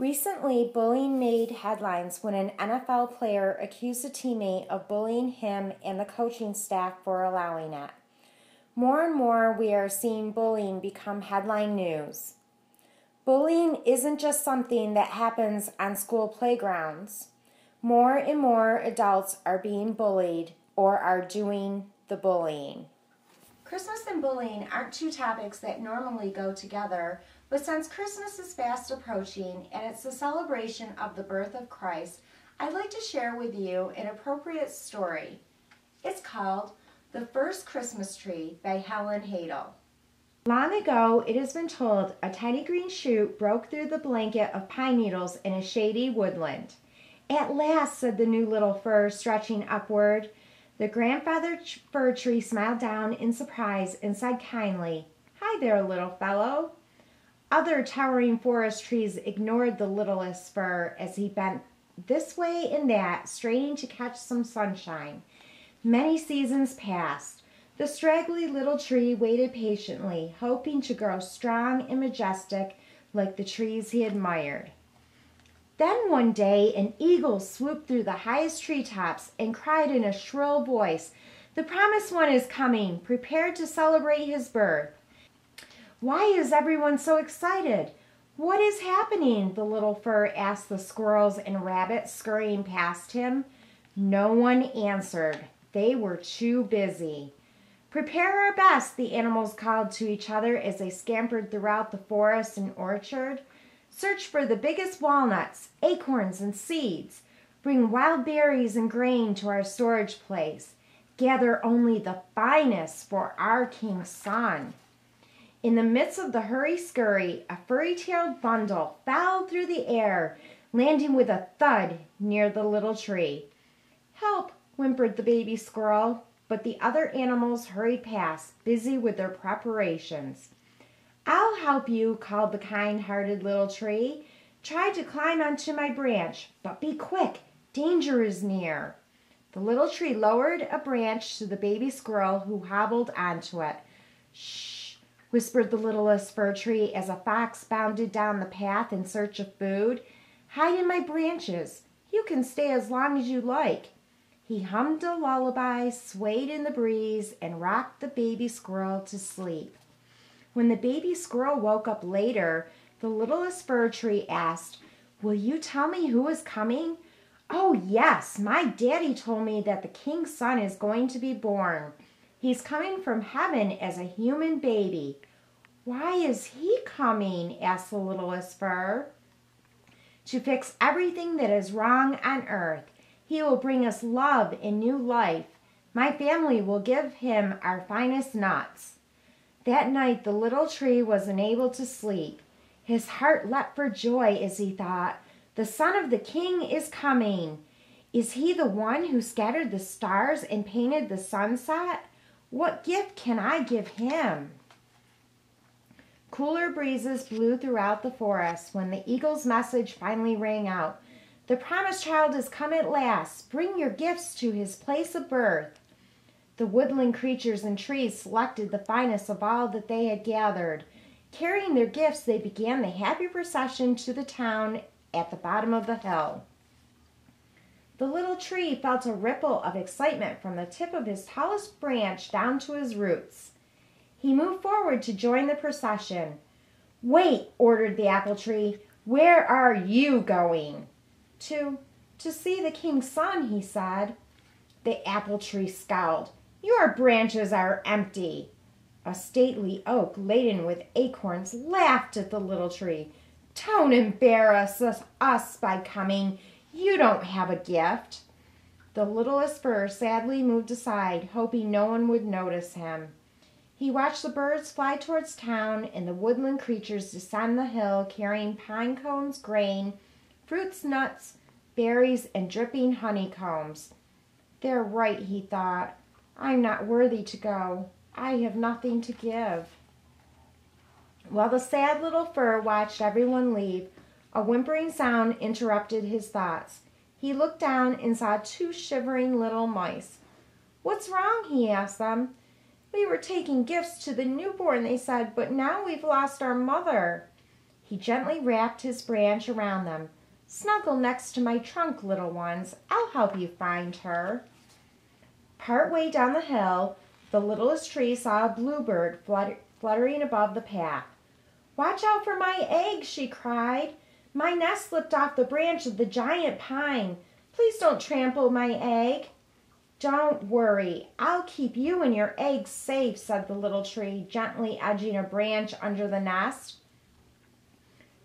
Recently, bullying made headlines when an NFL player accused a teammate of bullying him and the coaching staff for allowing it. More and more, we are seeing bullying become headline news. Bullying isn't just something that happens on school playgrounds. More and more adults are being bullied or are doing the bullying. Christmas and bullying aren't two topics that normally go together, but since Christmas is fast approaching and it's the celebration of the birth of Christ, I'd like to share with you an appropriate story. It's called The First Christmas Tree by Helen Haidle. Long ago, it has been told, a tiny green shoot broke through the blanket of pine needles in a shady woodland. "At last," said the new little fir, stretching upward. The grandfather fir tree smiled down in surprise and said kindly, "Hi there, little fellow." Other towering forest trees ignored the littlest fir as he bent this way and that, straining to catch some sunshine. Many seasons passed. The straggly little tree waited patiently, hoping to grow strong and majestic like the trees he admired. Then one day an eagle swooped through the highest treetops and cried in a shrill voice, "The promised one is coming, prepared to celebrate his birth." "Why is everyone so excited? What is happening?" the little fir asked the squirrels and rabbits scurrying past him. No one answered. They were too busy. "Prepare our best," the animals called to each other as they scampered throughout the forest and orchard. "Search for the biggest walnuts, acorns, and seeds. Bring wild berries and grain to our storage place. Gather only the finest for our king's son." In the midst of the hurry-scurry, a furry-tailed bundle fell through the air, landing with a thud near the little tree. "Help!" whimpered the baby squirrel, but the other animals hurried past, busy with their preparations. "I'll help you," called the kind-hearted little tree. "Try to climb onto my branch, but be quick. Danger is near." The little tree lowered a branch to the baby squirrel, who hobbled onto it. "Shh," whispered the littlest fir tree as a fox bounded down the path in search of food. "Hide in my branches. You can stay as long as you like." He hummed a lullaby, swayed in the breeze, and rocked the baby squirrel to sleep. When the baby squirrel woke up later, the littlest fir tree asked, "Will you tell me who is coming?" "Oh, yes, my daddy told me that the king's son is going to be born. He's coming from heaven as a human baby." "Why is he coming?" asked the littlest fir. "To fix everything that is wrong on earth. He will bring us love and new life. My family will give him our finest nuts." That night the little tree was unable to sleep. His heart leapt for joy as he thought, "The son of the king is coming. Is he the one who scattered the stars and painted the sunset? What gift can I give him?" Cooler breezes blew throughout the forest when the eagle's message finally rang out. "The promised child has come at last. Bring your gifts to his place of birth." The woodland creatures and trees selected the finest of all that they had gathered. Carrying their gifts, they began the happy procession to the town at the bottom of the hill. The little tree felt a ripple of excitement from the tip of his tallest branch down to his roots. He moved forward to join the procession. "Wait," ordered the apple tree. "Where are you going?" To see the king's son," he said. The apple tree scowled. "Your branches are empty." A stately oak laden with acorns laughed at the little tree. "Don't embarrass us by coming. You don't have a gift." The littlest fir sadly moved aside, hoping no one would notice him. He watched the birds fly towards town and the woodland creatures descend the hill carrying pine cones, grain, fruits, nuts, berries, and dripping honeycombs. "They're right," he thought. "I'm not worthy to go. I have nothing to give." While the sad little fir watched everyone leave, a whimpering sound interrupted his thoughts. He looked down and saw two shivering little mice. "What's wrong?" he asked them. "We were taking gifts to the newborn," they said, "but now we've lost our mother." He gently wrapped his branch around them. "Snuggle next to my trunk, little ones. I'll help you find her." Part way down the hill, the littlest tree saw a bluebird fluttering above the path. "Watch out for my egg," she cried. "My nest slipped off the branch of the giant pine. Please don't trample my egg." "Don't worry, I'll keep you and your eggs safe," said the little tree, gently edging a branch under the nest.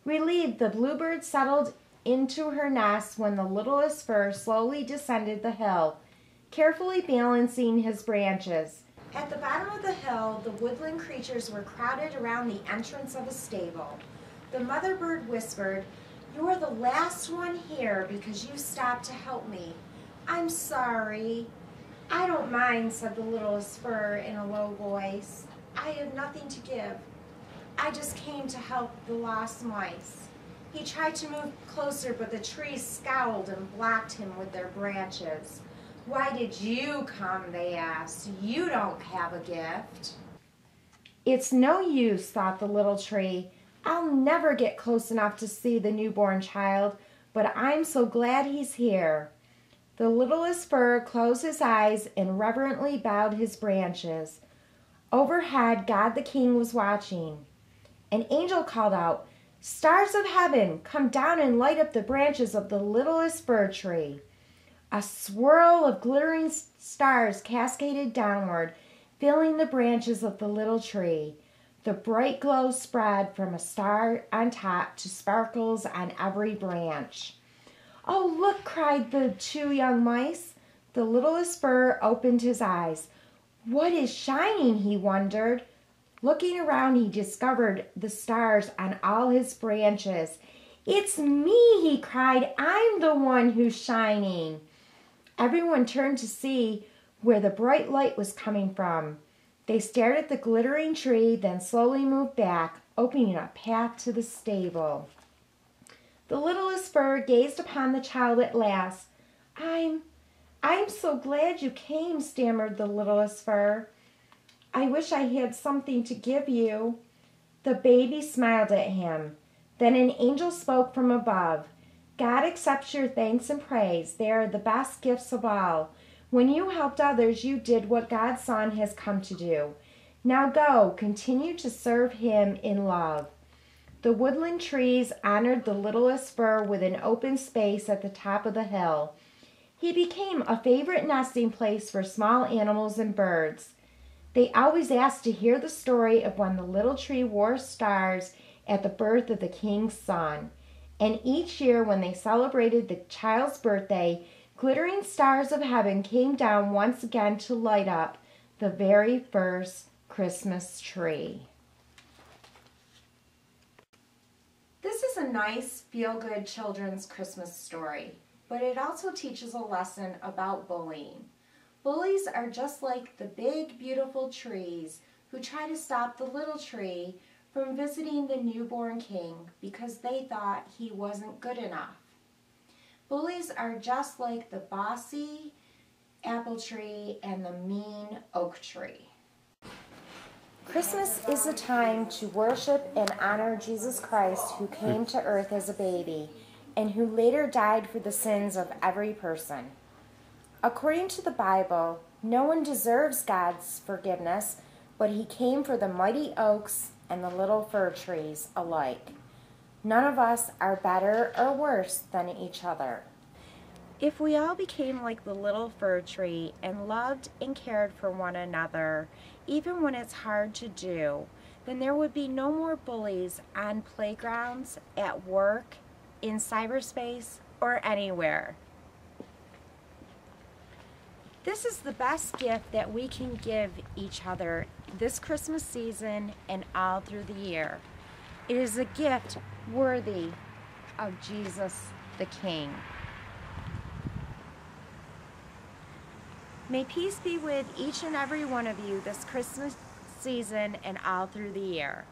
Relieved, the bluebird settled into her nest when the littlest fir slowly descended the hill, carefully balancing his branches. At the bottom of the hill, the woodland creatures were crowded around the entrance of a stable. The mother bird whispered, "You're the last one here because you stopped to help me. I'm sorry." "I don't mind," said the littlest fir in a low voice. "I have nothing to give. I just came to help the lost mice." He tried to move closer, but the trees scowled and blocked him with their branches. "Why did you come?" they asked. "You don't have a gift." "It's no use," thought the little tree. "I'll never get close enough to see the newborn child, but I'm so glad he's here." The littlest fir closed his eyes and reverently bowed his branches. Overhead, God the King was watching. An angel called out, "Stars of heaven, come down and light up the branches of the littlest fir tree." A swirl of glittering stars cascaded downward, filling the branches of the little tree. The bright glow spread from a star on top to sparkles on every branch. "Oh, look!" cried the two young mice. The littlest fir opened his eyes. What is shining? He wondered. Looking around, he discovered the stars on all his branches. "It's me!" he cried. "I'm the one who's shining." Everyone turned to see where the bright light was coming from. They stared at the glittering tree, then slowly moved back, opening a path to the stable. The littlest fir gazed upon the child at last. I'm so glad you came," stammered the littlest fir. "I wish I had something to give you." The baby smiled at him. Then an angel spoke from above. "God accepts your thanks and praise. They are the best gifts of all. When you helped others, you did what God's Son has come to do. Now go, continue to serve him in love." The woodland trees honored the littlest fir with an open space at the top of the hill. He became a favorite nesting place for small animals and birds. They always asked to hear the story of when the little tree wore stars at the birth of the king's son. And each year when they celebrated the child's birthday, glittering stars of heaven came down once again to light up the very first Christmas tree. This is a nice, feel-good children's Christmas story, but it also teaches a lesson about bullying. Bullies are just like the big, beautiful trees who try to stop the little tree from visiting the newborn king because they thought he wasn't good enough. Bullies are just like the bossy apple tree and the mean oak tree. Christmas is a time to worship and honor Jesus Christ, who came to earth as a baby and who later died for the sins of every person. According to the Bible, no one deserves God's forgiveness, but he came for the mighty oaks and the little fir trees alike. None of us are better or worse than each other. If we all became like the little fir tree and loved and cared for one another, even when it's hard to do, then there would be no more bullies on playgrounds, at work, in cyberspace, or anywhere. This is the best gift that we can give each other this Christmas season and all through the year. It is a gift worthy of Jesus the King. May peace be with each and every one of you this Christmas season and all through the year.